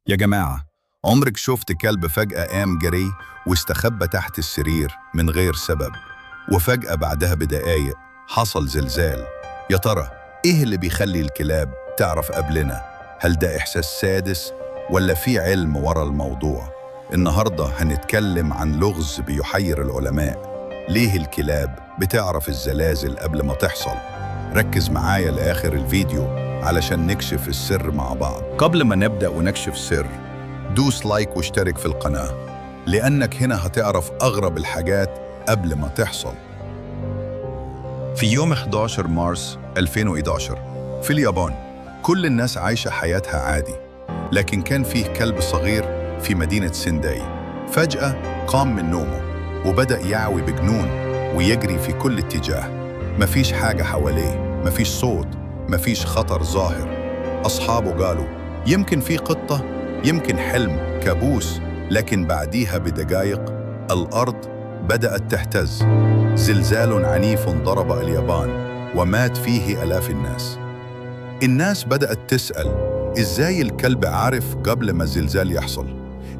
يا جماعة، عمرك شفت كلب فجأة قام جري واستخبى تحت السرير من غير سبب، وفجأة بعدها بدقايق حصل زلزال؟ يا ترى إيه اللي بيخلي الكلاب تعرف قبلنا؟ هل ده إحساس سادس ولا في علم ورا الموضوع؟ النهاردة هنتكلم عن لغز بيحير العلماء. ليه الكلاب بتعرف الزلازل قبل ما تحصل؟ ركز معايا لآخر الفيديو علشان نكشف السر مع بعض. قبل ما نبدأ ونكشف السر، دوس لايك واشترك في القناة، لأنك هنا هتعرف أغرب الحاجات قبل ما تحصل. في يوم 11 مارس 2011 في اليابان، كل الناس عايشة حياتها عادي، لكن كان فيه كلب صغير في مدينة سينداي. فجأة قام من نومه وبدأ يعوي بجنون ويجري في كل اتجاه. مفيش حاجة حواليه، مفيش صوت، مفيش خطر ظاهر. أصحابه قالوا يمكن في قطة، يمكن حلم، كابوس. لكن بعديها بدقايق الأرض بدأت تهتز. زلزال عنيف ضرب اليابان ومات فيه آلاف الناس. الناس بدأت تسأل، إزاي الكلب عارف قبل ما الزلزال يحصل؟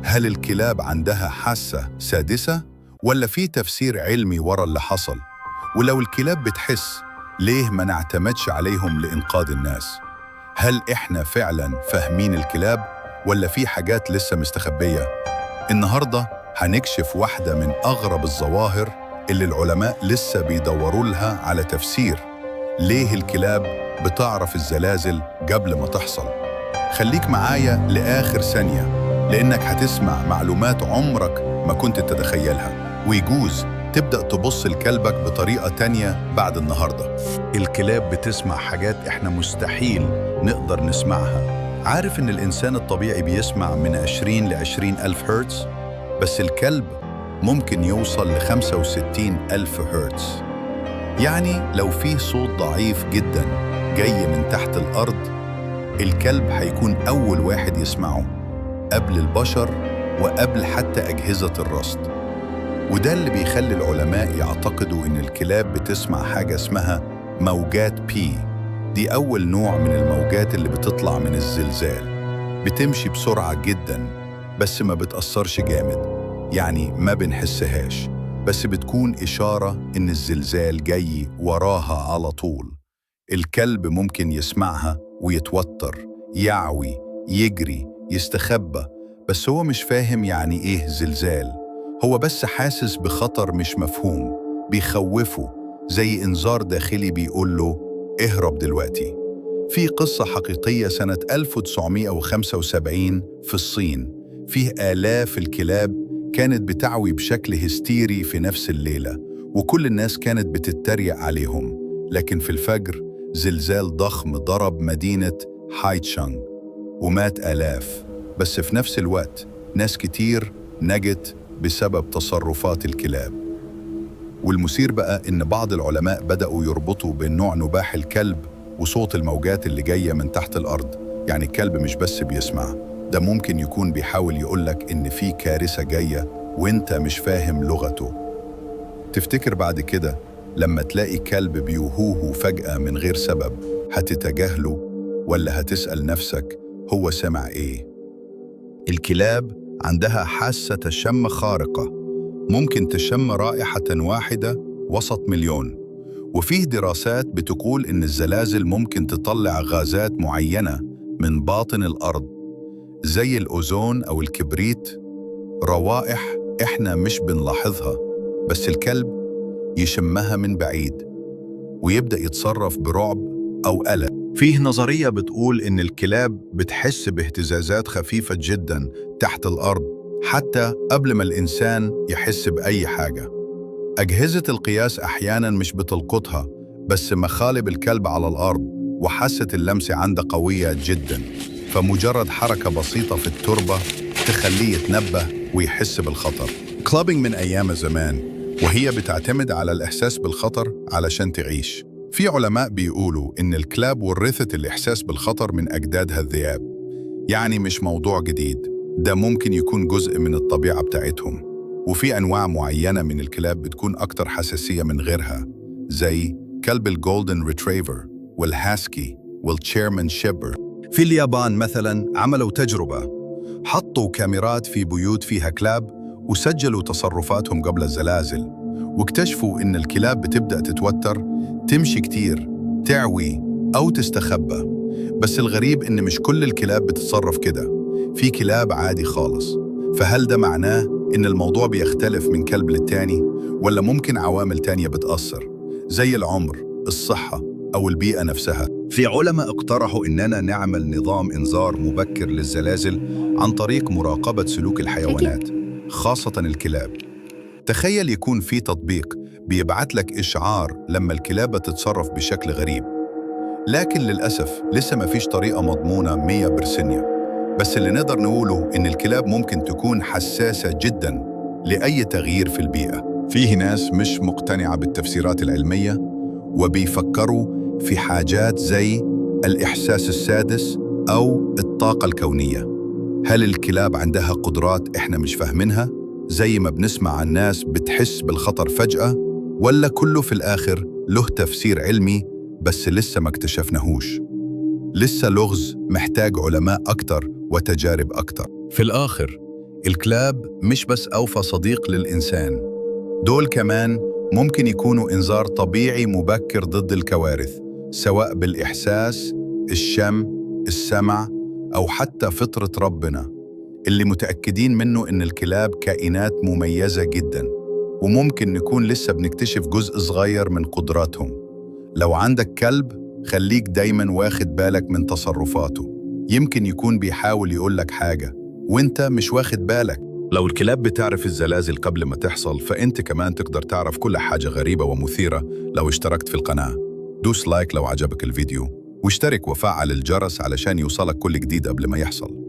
هل الكلاب عندها حاسة سادسة؟ ولا في تفسير علمي ورا اللي حصل؟ ولو الكلاب بتحس، ليه ما نعتمدش عليهم لإنقاذ الناس؟ هل إحنا فعلاً فاهمين الكلاب ولا في حاجات لسه مستخبية؟ النهاردة هنكشف واحدة من أغرب الظواهر اللي العلماء لسه بيدوروا لها على تفسير. ليه الكلاب بتعرف الزلازل قبل ما تحصل؟ خليك معايا لآخر ثانية، لأنك هتسمع معلومات عمرك ما كنت تتخيلها، ويجوز تبدأ تبص لكلبك بطريقة تانية بعد النهاردة. الكلاب بتسمع حاجات إحنا مستحيل نقدر نسمعها. عارف إن الإنسان الطبيعي بيسمع من 20 ل 20 ألف هرتز، بس الكلب ممكن يوصل ل 65 ألف هرتز. يعني لو فيه صوت ضعيف جدا جاي من تحت الأرض، الكلب هيكون أول واحد يسمعه قبل البشر وقبل حتى أجهزة الرصد. وده اللي بيخلي العلماء يعتقدوا إن الكلاب بتسمع حاجة اسمها موجات بي. دي أول نوع من الموجات اللي بتطلع من الزلزال. بتمشي بسرعة جداً بس ما بتأثرش جامد، يعني ما بنحسهاش، بس بتكون إشارة إن الزلزال جاي وراها على طول. الكلب ممكن يسمعها ويتوتر، يعوي، يجري، يستخبى، بس هو مش فاهم يعني إيه زلزال. هو بس حاسس بخطر مش مفهوم بيخوفه، زي إنذار داخلي بيقول له اهرب دلوقتي. في قصة حقيقية سنة 1975 في الصين، فيه آلاف الكلاب كانت بتعوي بشكل هستيري في نفس الليلة، وكل الناس كانت بتتريق عليهم. لكن في الفجر زلزال ضخم ضرب مدينة هايتشانغ ومات آلاف. بس في نفس الوقت ناس كتير نجت بسبب تصرفات الكلاب. والمثير بقى إن بعض العلماء بدأوا يربطوا بين نوع نباح الكلب وصوت الموجات اللي جاية من تحت الأرض. يعني الكلب مش بس بيسمع، ده ممكن يكون بيحاول يقولك إن في كارثة جاية وإنت مش فاهم لغته. تفتكر بعد كده لما تلاقي كلب بيوهوه فجأة من غير سبب، هتتجاهله ولا هتسأل نفسك هو سمع إيه؟ الكلاب عندها حاسة شم خارقة، ممكن تشم رائحة واحدة وسط مليون. وفيه دراسات بتقول إن الزلازل ممكن تطلع غازات معينة من باطن الأرض زي الأوزون أو الكبريت، روائح إحنا مش بنلاحظها، بس الكلب يشمها من بعيد ويبدأ يتصرف برعب أو قلق. فيه نظرية بتقول إن الكلاب بتحس باهتزازات خفيفة جدا تحت الأرض حتى قبل ما الإنسان يحس بأي حاجة. أجهزة القياس أحياناً مش بتلقطها، بس مخالب الكلب على الأرض وحاسة اللمس عنده قوية جداً، فمجرد حركة بسيطة في التربة تخليه يتنبه ويحس بالخطر. كلابينج من أيام زمان، وهي بتعتمد على الإحساس بالخطر علشان تعيش. في علماء بيقولوا إن الكلاب ورثت الإحساس بالخطر من أجدادها الذئاب، يعني مش موضوع جديد، ده ممكن يكون جزء من الطبيعة بتاعتهم. وفي أنواع معينة من الكلاب بتكون أكتر حساسية من غيرها، زي كلب الجولدن ريتريفر والهاسكي والتشيرمان شيبر. في اليابان مثلاً عملوا تجربة، حطوا كاميرات في بيوت فيها كلاب وسجلوا تصرفاتهم قبل الزلازل، واكتشفوا إن الكلاب بتبدأ تتوتر، تمشي كتير، تعوي أو تستخبى. بس الغريب إن مش كل الكلاب بتتصرف كده، في كلاب عادي خالص. فهل ده معناه إن الموضوع بيختلف من كلب للتاني، ولا ممكن عوامل تانية بتأثر زي العمر، الصحة أو البيئة نفسها؟ في علماء اقترحوا إننا نعمل نظام إنذار مبكر للزلازل عن طريق مراقبة سلوك الحيوانات، خاصة الكلاب. تخيل يكون في تطبيق بيبعت لك إشعار لما الكلاب تتصرف بشكل غريب. لكن للأسف لسه ما فيش طريقة مضمونة 100%. بس اللي نقدر نقوله إن الكلاب ممكن تكون حساسة جداً لأي تغيير في البيئة. فيه ناس مش مقتنعة بالتفسيرات العلمية وبيفكروا في حاجات زي الإحساس السادس أو الطاقة الكونية. هل الكلاب عندها قدرات إحنا مش فاهمينها، زي ما بنسمع عن ناس بتحس بالخطر فجأة، ولا كله في الآخر له تفسير علمي بس لسه ما اكتشفناهوش؟ لسه لغز محتاج علماء أكتر وتجارب أكتر. في الآخر الكلاب مش بس أوفى صديق للإنسان، دول كمان ممكن يكونوا إنذار طبيعي مبكر ضد الكوارث، سواء بالإحساس، الشم، السمع، أو حتى فطرة ربنا اللي متأكدين منه إن الكلاب كائنات مميزة جداً، وممكن نكون لسه بنكتشف جزء صغير من قدراتهم. لو عندك كلب خليك دايماً واخد بالك من تصرفاته، يمكن يكون بيحاول يقولك حاجة وإنت مش واخد بالك. لو الكلاب بتعرف الزلازل قبل ما تحصل، فإنت كمان تقدر تعرف كل حاجة غريبة ومثيرة لو اشتركت في القناة. دوس لايك لو عجبك الفيديو، واشترك وفعل الجرس علشان يوصلك كل جديد قبل ما يحصل.